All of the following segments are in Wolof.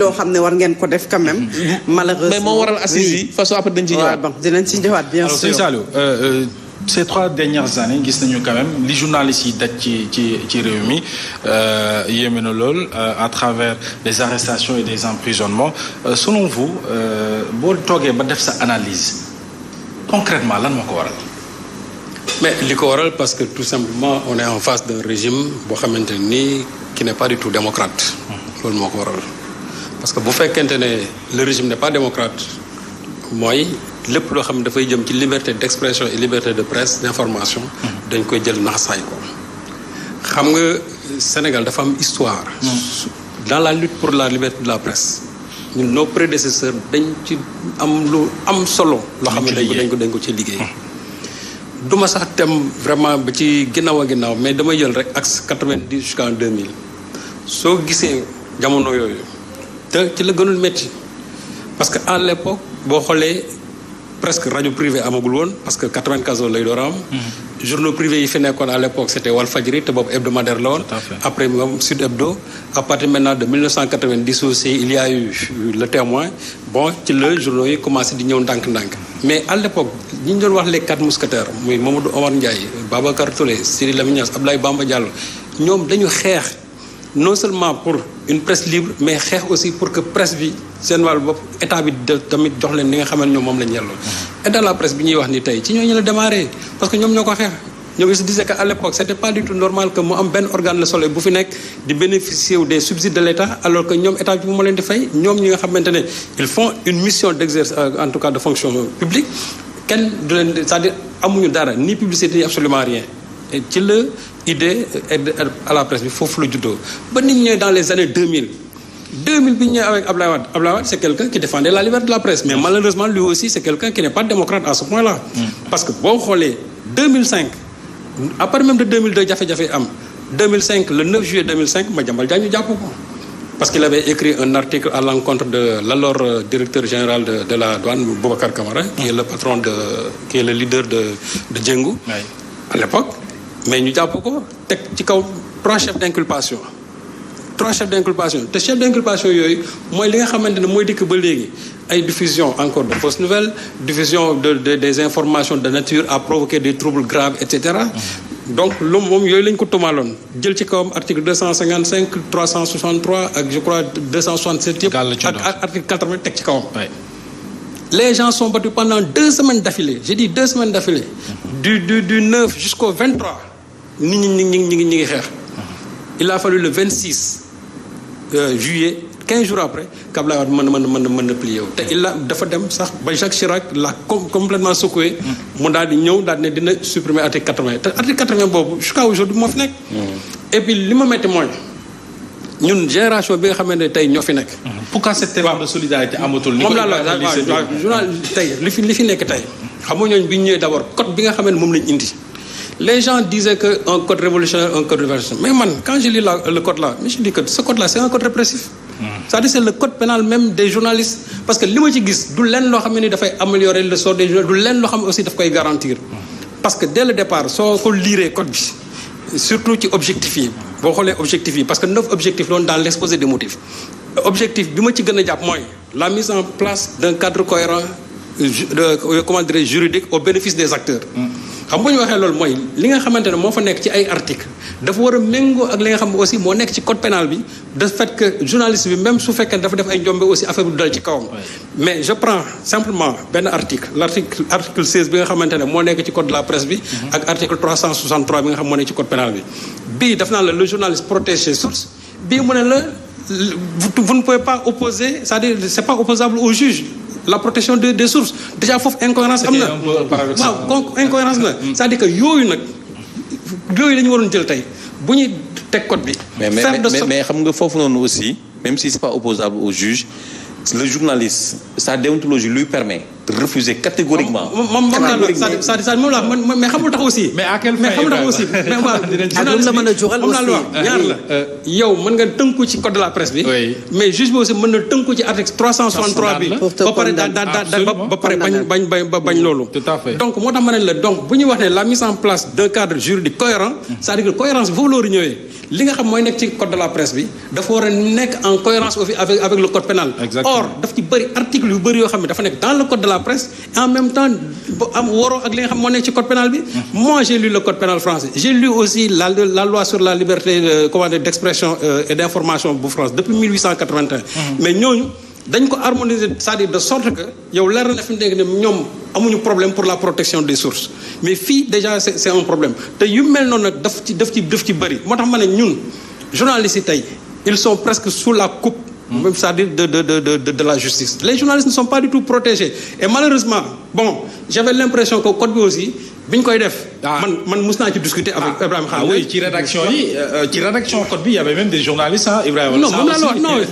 loo xam ne war ngeen ko def quand même. malheureusement mais moo waral assises yi façon après dañ ci ñëwaat. bon dinañ ci ñëwaat bien sûr. alors Saliou ces 3 dernières années gis nañu quand même li journalistes yi daj ci réew mi yéeme na lool à travers des arrestations et des emprisonnements selon vous boo toogee ba def sa analyse concrètement lan moo ko waral. mais li ko waral parce que tout simplement on est en face d'un régime boo xamante ni qui n'est pas du tout démocrate. loolu moo ko waral parce que bu fekkente ne le régime n'est pas démocrate mooy lépp loo xam ne dafay jëm ci liberté d'expression et liberté de presse d'information. dañ koy jël naxasaay ko. xam nga Sénégal dafa am histoire. dans la lutte pour la liberté de la presse ñun nos prédécesseurs dañ ci am lu am solo. loo xam ne dañ ko ci liggéey. duma sax tem vraiment ba ci ginnaaw a ginnaaw mais damay jël rek axe 90 jusqu'en 2000 soo gisee jamono yooyu te ci la gënul métti parce que à l'époque boo xoolee presque rajo privé amagul woon parce que 94 lay door a am. journaux privés yi fi nekkoon à l'époque c'était Walfadjri te boobu hebdomadaire la woon. après moom Sud Hebdo à partir maintenant de 1990 aussi il y a eu le Témoin bon ci la journaux yi commencé di ñëw ndànk-ndànk. mais à l'époque ñi ñu doon wax les 4 mousquetaires muy Mamadou Omar Ndiaye Babacar Touré Cyril Lamine Niass Abdoulaye Bamba Diallo ñoom dañu xeex non seulement pour une presse libre mais xeex aussi pour que presse bi seen wàllu bopp état bi tamit jox leen li nga xam ne ñoom moom lañ yelloo. et dans la presse bi ñuy wax ni tey ci ñooñu la démarré parce que ñoom ñoo ko xeex ñoom ils se disaient que à l'époque c'était pas du tout normal que mu am benn organe Le Soleil bu fi nekk di bénéficier wu des subsides de l'État alors que ñoom état bi moo leen di fay ñoom ñi nga xamante ne ils font une mission d'exercice en tout cas de fonction publique kenn du leen c'est-à-dire amuñu dara ni publicité ni absolument rien. et ci la idée à la presse bi foofu la juddoo ba nit ñëwee dans les années 2000 bi ñu ñëwee avec Abdoulaye Wade c'est quelqu'un qui défendait la liberté de la presse mais malheureusement lui aussi c'est quelqu'un qui n'est pas démocrate à ce point-là. parce que boo xoolee 2005 à partir même de 2002 jafe-jafe am 2005 le 9 juillet 2005 Madiambal Diagne ñu jàpp ko parce qu'il avait écrit un article à l'encontre de l'alors directeur général de la douane Boubacar Camara qui est le patron qui est le leader de Djengu à l'époque. mais ñu jàpp ko teg ci kaw 3 chefs d'inculpation te chefs d'inculpation yooyu mooy li nga xamante ne mooy dikk ba léegi ay diffusion encore de fausses nouvelles diffusion des informations de nature à provoquer des troubles graves et cetera. donc loolu moom yooyu lañ ko tumaaloon jël ci kawam article 255 363 ak je crois 267 yëpp ak article 80 teg ci kawam. les gens sont battus pendant 2 semaines d'affilée j'ai dit 2 semaines d'affilée. du 9 jusqu'au 23. nit ñi ngi xeex. il a fallu le 26 juillet 15 jours après qu'Abdoulaye Wade mën na plier wu. te il a dafa dem sax ba Jacques Chirac l'a complètement secoué. mu daal di ñëw daal di ne dina supprimer article 80 te article 80 boobu jusqu'à aujourd'hui moo fi nekk. et puis li ma metti mooy ñun génération bi nga xamante ne tey ñoo fi nekk. pourquoi cette terme de solidarité amatul. moom laa la journal tey li fi nekk tey xam nga ñooñu bi ñu ñëwee d'abord code bi nga xamante ne moom lañu indi. les gens disaient que un code révolutionnaire mais man quand je lis le code là mais je dis que ce code là c'est un code répressif. c'est-à-dire c'est le code pénal même des journalistes parce que li ma ci gis du lenn loo xam ne ni dafay améliorer le sort des journalistes du lenn loo xam ne aussi daf koy garantir. parce que dès le départ soo ko liiree code bi surtout ci objectif yi boo xoolee objectif yi parce que 9 objectifs loolu dans l'exposé des motifs objectif bi ma ci gën a jàpp mooy la mise en place d'un cadre cohérent juridique au bénéfice des acteurs. xam nga ñu waxee loolu mooy li nga xamante ne moo fa nekk ci ay articles dafa war a méngoo ak li nga xam ne aussi moo nekk ci code pénal bi de fait que journaliste bi même su fekkee dafa def ay njombe aussi affaire bi du dal ci kawam. mais je prends simplement benn article 16 bi nga xamante ne moo nekk ci code de la presse bi. ak article 363 bi nga xam moo nekk ci code pénal bi. bii daf naa la le journaliste protège ses sources bii mu ne la vous ne pouvez pas opposer c'est-à-dire c'est pas opposable au juge. la protection des sources déjà foofu incohérence am na waaw incohérence na c'est-à-dire que yooyu la ñu waroon jël tey bu ñuy teg code bi. mais xam nga foofu noonu aussi même si c'est pas opposable au juge le journaliste sa déontologie lui permet refuser catégoriquement. moom la mais xamul tax aussi. mais à quelle fin xamul tax aussi. mais waaw journaliste moom laa la wax ñaar la. yow mën nga tënku ci code de la presse bi. mais juge bi aussi mën na tënku ci article 363 bi. ba pare ba pare bañ loolu. tout à fait donc moo tax ma ne la donc bu ñu wax ne la mise en place d'un cadre juridique cohérent c'est-à-dire que cohérence bi foofu loolu ñëwee li nga xam mooy nekk ci code de la presse bi dafa war a nekk en cohérence aussi avec le code pénal. Or daf ci bëri article yu bëri yoo xam ne dafa nekk dans le code de la presse et en même temps am waroo ak li nga xam moo nekk ci code pénal bi. Moi j'ai lu le code pénal français j'ai lu aussi la loi sur la liberté d'expression et d'information bu France depuis 1881. Mais ñooñu dañ ko harmoniser c'est-à-dire de sorte que yow leer na fi mu nekk ne ñoom amuñu problème pour la protection des sources mais fii déjà c'est un problème te yu mel noonu nag daf ci bëri moo tax ma ne ñun journalistes yi tey ils sont presque sous la coupe même c'est-à-dire de la justice. Les journalistes ne sont pas du tout protégés et malheureusement bon j'avais l'impression que code bi aussi bi ñu koy def. man mus naa ci discuter avec Ibrahima Khalil. Oui ci rédaction code bi y avait même des journalistes Ibrahima. non moom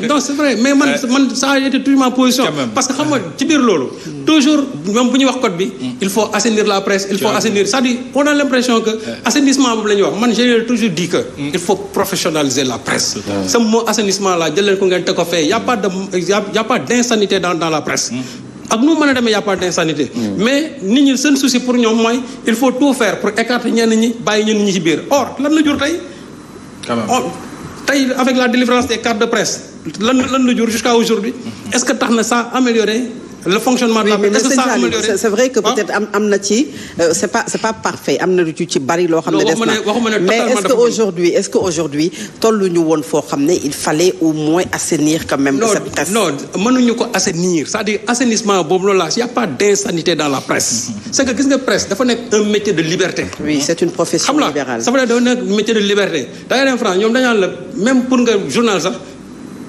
non c'est vrai mais man ça a été toujours ma position. Parce que xam nga ci biir loolu. toujours ñoom bu ñuy wax code bi. il faut assainir la presse il faut assainir c'est-à-dire on a l'impression que assainissement boobu la ñuy wax man j'ai toujours dit que. il faut professionnaliser la presse. ce mot assainissement là jël leen ko ngeen teg ko fee y a pas d'insanité dans la presse. ak nu mën a demee y a pas d'insanité. Mais nit ñi seen souci pour ñoom mooy il faut tout faire pour écarter ñenn ñi bàyyi ñenn ñi ci biir or lan la jur tey. tey avec la délivrance des cartes de presse lan la jur jusqu'à aujourd'hui. Est-ce que tax na ça amélioré le fonctionnement de la presse. Est-ce que ça a amélioré c'est vrai que peut-être am na ci c'est pas parfait am na lu ci bari loo xam ne des na mais est-ce que aujourd'hui tolluñu woon foo xam ne il fallait au moins assainir quand même cette presse. Non mënuñu ko assainir c'est-à-dire assainissement boobu loolu la y a pas d'insanité dans la presse. C'est que gis nga presse dafa nekk un métier de liberté. Oui c'est une profession libérale. xam nga dafa nekk métier de liberté da ngay dem France ñoom dañu la même pour nga journal sax.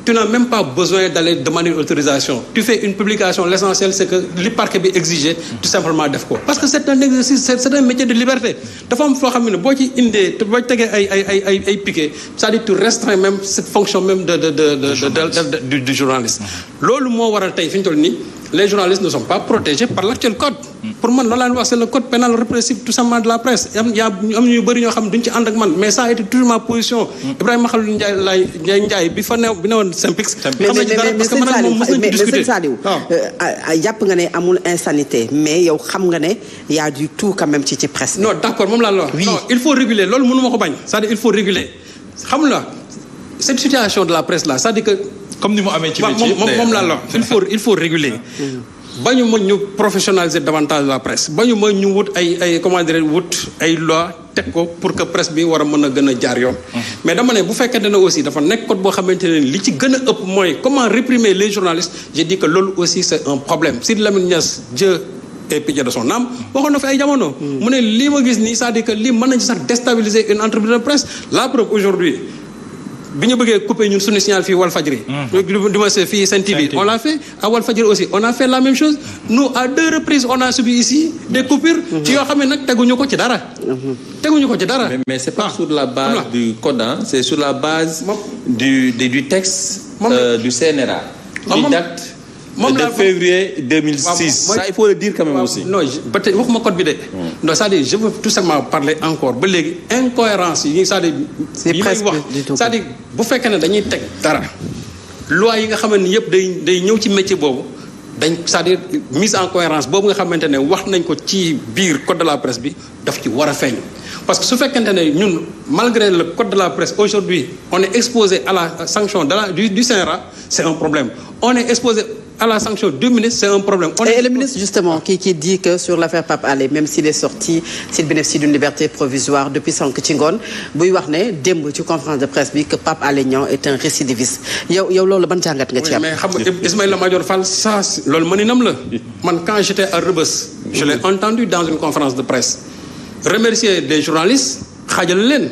Tu n'as même pas besoin d'aller demander une autorisation. Tu fais une publication, l'essentiel c'est que li parquet bi exigé tout simplement def ko. Parce que c'est un exercice, c'est un métier de liberté. Dafa am foo xam ne boo ci indee boo ci tegee ay piquet, c'est-à-dire tu restreins même cette fonction même du journaliste. Loolu moo waral tey fi ñu toll nii les journalistes ne sont pas protégés par l'actuel code. Pour man loolu laa wax c'est le code pénal répressif tout simplement de la presse. am ñu bëri ñoo xam duñ ci ànd ak man mais ça a été toujours ma position. Ibrahima Khalil Ndiaye bi newoon Synpics. mais sëñ Saliou jàpp nga ne amul insanité mais yow xam nga ne y a du tout quand même ci presse. Non d'accord moom laa la wax. Non il faut réguler loolu mënu ma ko bañ. C'est-à-dire il faut réguler xam nga cette situation de la presse là c'est-à-dire que. comme ni mu amee ci métier moom laa la wax il faut réguler. ba ñu mën ñu professionnaliser davantage la presse ba ñu mën ñu wut ay comment dire wut ay loi teg ko pour que presse bi war a mën a gën a jaar yoon. Mais dama ne bu fekkente ne aussi dafa nekk code boo xamante ne li ci gën a ëpp mooy comment réprimer les journalistes j'ai dit que loolu aussi c'est un problème Sidy Lamine Niass Dieu et pitié de son âme waxoon na fi ay jamono. mu ne lii ma gis nii c'est-à-dire que lii mën nañ ci sax déstabiliser une entreprise de presse la preuve aujourd'hui bi ñu bëggee couper ñun suñu signal fii Walfadjri. du ma see fii Sen TV on l'a fait à Walfadjri aussi on a fait la même chose nous à 2 reprises on a subi ici des coupures. ci yoo xam ne nag teguñu ko ci dara. mais c'est pas sur la base du code c'est sur la base. du texte. du CNRA. qui date de février 2006. Ça il faut le dire quand même aussi. Non peut-être waxuma code bi de. non c'est-à-dire je veux tout simplement parler encore ba léegi incohérence yi c'est-à-dire. yi may wax c'est-à-dire bu fekkee ne dañuy teg dara. loi yi nga xamante ni yëpp day ñëw ci métier boobu dañ c'est-à-dire mise en cohérence boobu nga xamante ne wax nañ ko ci biir code de la presse bi daf ci war a feeñ. Parce que su fekkente ne ñun malgré le code de la presse aujourd'hui on est exposé à la sanction du CNRA c'est un problème on est exposé à la sanction du ministre c'est un problème. Et le ministre justement qui dit que sur l'affaire Pape Alé même s'il est sorti s'il bénéficie d'une liberté provisoire depuis sànq ci ngoon buy wax ne démb ci conférence de presse bi que Pape Alé Niang est un récidiviste yow loolu ban jàngat nga ci am. mais xam nga Ismaïla Madior Fall ça loolu mëninam la man quand j'étais à Rebeuss je l'ai entendu dans une conférence de presse remercier des journalistes xaajal leen.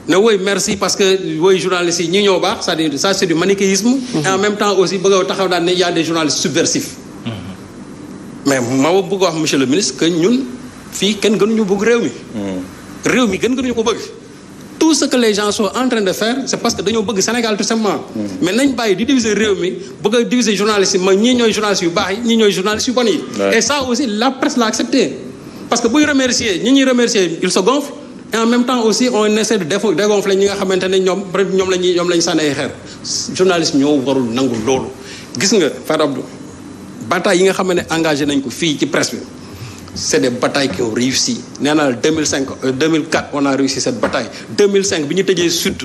ne woy merci parce que woy journalistes yi ñi ñoo baax c'est-à-dire ça c'est du manichéisme. Et en même temps aussi bëgg a taxaw daal ne y a des journalistes subversifs. Mais ma bëgg wax monsieur le ministre que ñun fii kenn gënuñu bëgg réew mi. réew mi gënuñu ko bëgg. tout ce que les gens sont en train de faire c'est parce que dañoo bëgg Sénégal tout simplement. mais nañ bàyyi di diviser réew mi bëgg a diviser journalistes yi ma ñii ñooy journalistes yu baax yi ñii ñooy journalistes yu bon yi. et ça aussi la presse l'a accepté parce que buy remercier ñuy remercier il se gonfle et en même temps aussi on essaie de dégonfler ñi nga xamante ne ñoom la ñuy sànni ay xeer journalistes ñoo warul nangu loolu. gis nga Fatou Abdou bataille yi nga xam ne engagé nañ ko fii ci presse bi c'est des batailles qui ont réussi nee naa 2004 on a réussi cette bataille 2005 bi ñu tëjee Sud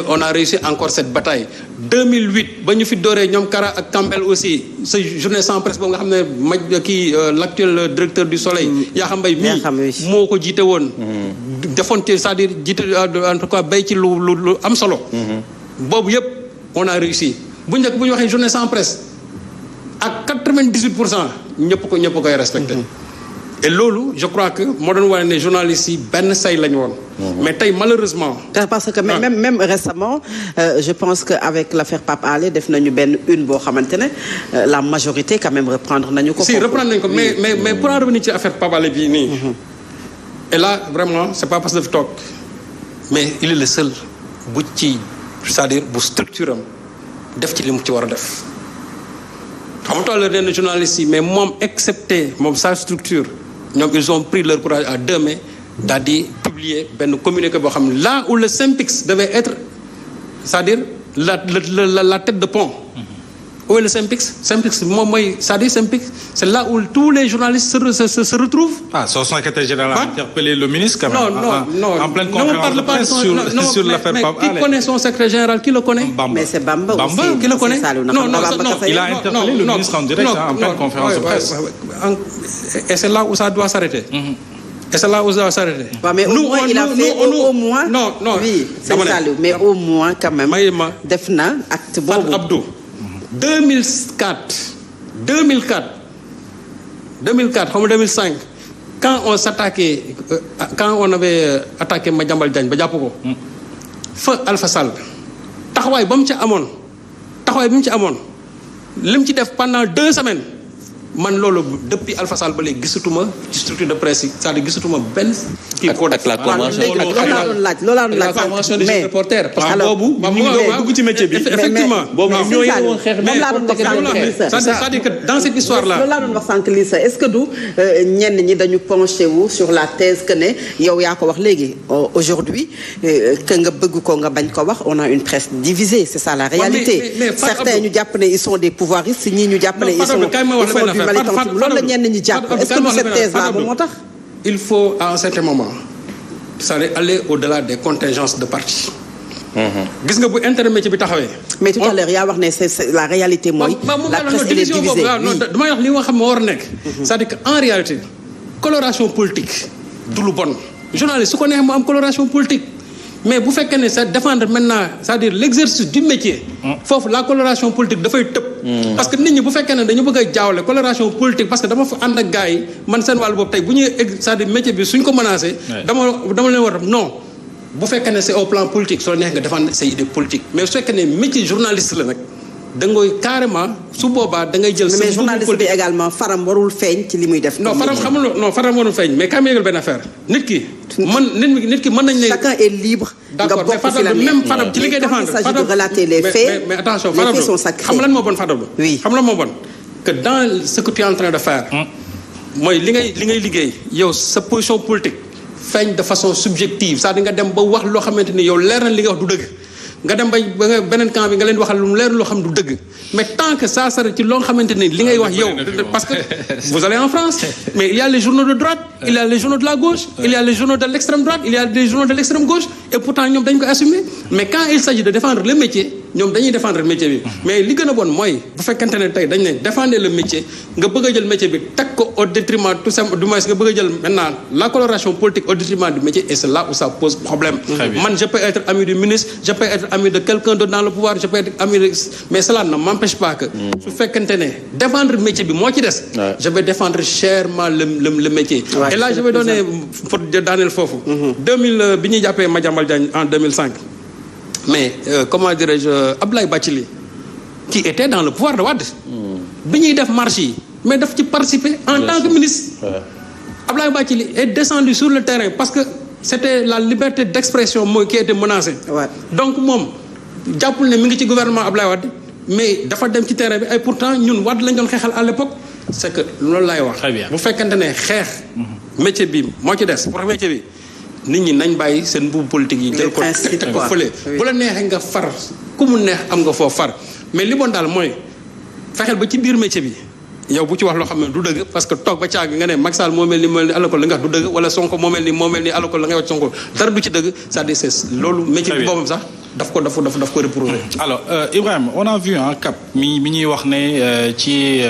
on a réussi encore cette bataille 2008 ba ñu fi dooree ñoom Kara ak Campbell aussi sa journée sans presse boobu nga xam ne l'actuel directeur du Soleil Yakham Mbaye mii moo ko jiite woon defoon ci c'est-à-dire jiite en tout cas bay ci lu am solo boobu yëpp on a réussi bu njëkk bu ñu waxee journée sans presse ak 98% ñëpp koy respecté et loolu je crois que moo doon wane ne journalistes yi benn say lañu woon. mais tey malheureusement. parce que même récemment je pense que avec l'affaire Pape Alé def nañu benn une boo xamante ne la majorité quand même reprendre nañu ko. si reprendre nañu ko mais pour en revenir ci affaire Pape Alé bii nii. et là vraiment c'est pas parce que dafa toog mais il est le seul bu ci c'est-à-dire bu structure am def ci li mu ci war a def. xam nga toll leen journalistes yi mais moom excepté moom sa structure. ñoom ils ont pris leur courage à deux mains daal di publier benn communiqué boo xam ne là où le SYNPICS devait être c'est-à-dire la tête de pont. Où est le SYNPICS moom mooy c'est-à-dire SYNPICS c'est là où tous les journalistes se retrouvent. Son secrétaire général a interpellé le ministre quand même. Non. En pleine conférence de presse sur l'affaire Pape Alé. Qui connaît son secrétaire général? Qui le connaît? Mais c'est Bamba aussi. Qui le connaît? Non. Il a interpellé le ministre en direct en pleine conférence de presse. Et c'est là où ça doit s'arrêter. Et c'est là où ça va s'arrêter. Mais au moins, il a fait au moins. Non. Oui, c'est ça. Mais au moins, quand même. Def na acte boobu. Abdou. 2004 xam nga 2005 quand on avait attaqué Madiambal Diagne ba jàpp ko fa Alpha Sall taxawaay ba mu ci amoon li mu ci def pendant 2 semaines man loolu depuis Alpha Sall ba léegi gisatuma ci structure de presse yi c'est-à-dire gisatuma benn kii ko def la convention des jeunes reporters parce que boobu ñu dugg ci métier bi effectivement boobu ñoo yeewoon xeex c'est-à-dire que dans cette histoire là loolu laa doon wax sànq Lissa est-ce que du ñenn ñi dañu penché wu sur la thèse que ne yow yaa ko wax léegi aujourd'hui que nga bëgg ko nga bañ ko wax on a une presse divisée c'est ça la réalité certains ñu jàpp ne ils sont des pouvoiristes ñii ñu jàpp ne ils sont loolu la ñenn ñi jàpp est-ce que du cette thèse là moo tax il faut à un certain moment c'est-à-dire aller au-delà des contingences de parti. gis nga bu intermédiaire bi taxawee. mais tout à l'heure yaa wax ne c'est la réalité mooy. la presse elle est divisée damay wax li nga xam moo war a nekk. c'est-à-dire que en réalité coloration politique du lu bon. journaliste su ko neexee mu am coloration politique mais bu fekkee ne c'est défendre maintenant c'est-à-dire l'exercice du métier. foofu la coloration politique dafay tëb. parce que nit ñi bu fekkee ne dañu bëgg a jaawle coloration politique parce que dama fa ànd ak gars yi man seen wàll boobu tey bu ñuy c'est-à-dire métier bi suñ ko menacé. dama leen war a non. bu fekkee ne c'est au plan politique soo neex nga défendre say idées politiques mais su fekkee ne métier journaliste la nag da ngay carrément su boobaa da ngay jël. mais journaliste bi également faram warul feeñ ci li muy def. non faram warul feeñ mais quand même yëgal benn affaire nit ki mën nañ ne. chacun est libre. d'accord mais Fadam même Fadam ci li ngay défendre. il s'agit de relater les faits. mais attention les faits sont sacrés. xam lan moo bon Fadam. oui xam lan moo bon que dans ce que tu es en train de faire. mooy li ngay liggéey yow sa position politique. feeñ de façon subjective c'est-à-dire nga dem ba wax loo xamante ni yow leer na li nga wax du dëgg nga dem ba beneen camp bi nga leen waxal lu leer loo xam du dëgg mais tant que ça sera ci loo xamante ni li ngay wax yow parce que vous allez en France mais il y a les journaux de droite il y a les journaux de la gauche il y a les journaux de l'extrême droite il y a les journaux de l'extrême gauche et pourtant ñoom dañ ko assumer mais quand il s'agit de défendre le métier ñoom dañuy défendre métier bi mais li gën a bon mooy bu fekkente ne tey dañ ne défendre le métier nga bëgg a jël métier bi teg ko au détriment tout simplement du moins nga bëgg a jël maintenant la coloration politique au détriment du métier et c'est là où ça pose problème man je peux être ami du ministre je peux être ami de quelqu'un d'autre dans le pouvoir je peux être ami de mais cela ne m'empêche pas que su fekkente ne défendre métier bi moo ci des je vais défendre chèrement le métier et là je vais donner pour daaneel foofu 2000 bi ñuy jàppee Madiambal Diagne en 2005 mais comment dirais-je Abdoulaye Bathily qui était dans le pouvoir de Wade bi ñuy def marche yi mais daf ci participer en tant que ministre Abdoulaye Bathily est descendu sur le terrain parce que c'était la liberté d'expression mooy qui était menacée. Ouais. donc moom jàppul ne mi ngi ci gouvernement Ablaye Wade mais dafa dem ci terrain bi ay pourtant ñun Wade lañ doon xeexal à l'époque c'est que loolu laay wax. Très bien. bu fekkente ne xeex. métier bi moo ci des pour métier bi nit ñi nañ bàyyi seen mbubu politique yi. jël ko teg ko fële. bu la neexee nga far ku mu neex am nga foo far mais li bon daal mooy fexeel ba ci biir métier bi. yow bu ci wax loo xam ne du dëgg parce que toog ba caag nga ne Macky Sall moo mel ni alako la nga wax du dëgg wala Sonko moo mel ni alako la nga wax Sonko dara du ci dëgg c'est-à-dire c'est loolu métier bi boobam sax daf ko reprocher. Alors Ibrahima on a vu un cap mi ñuy wax ne ci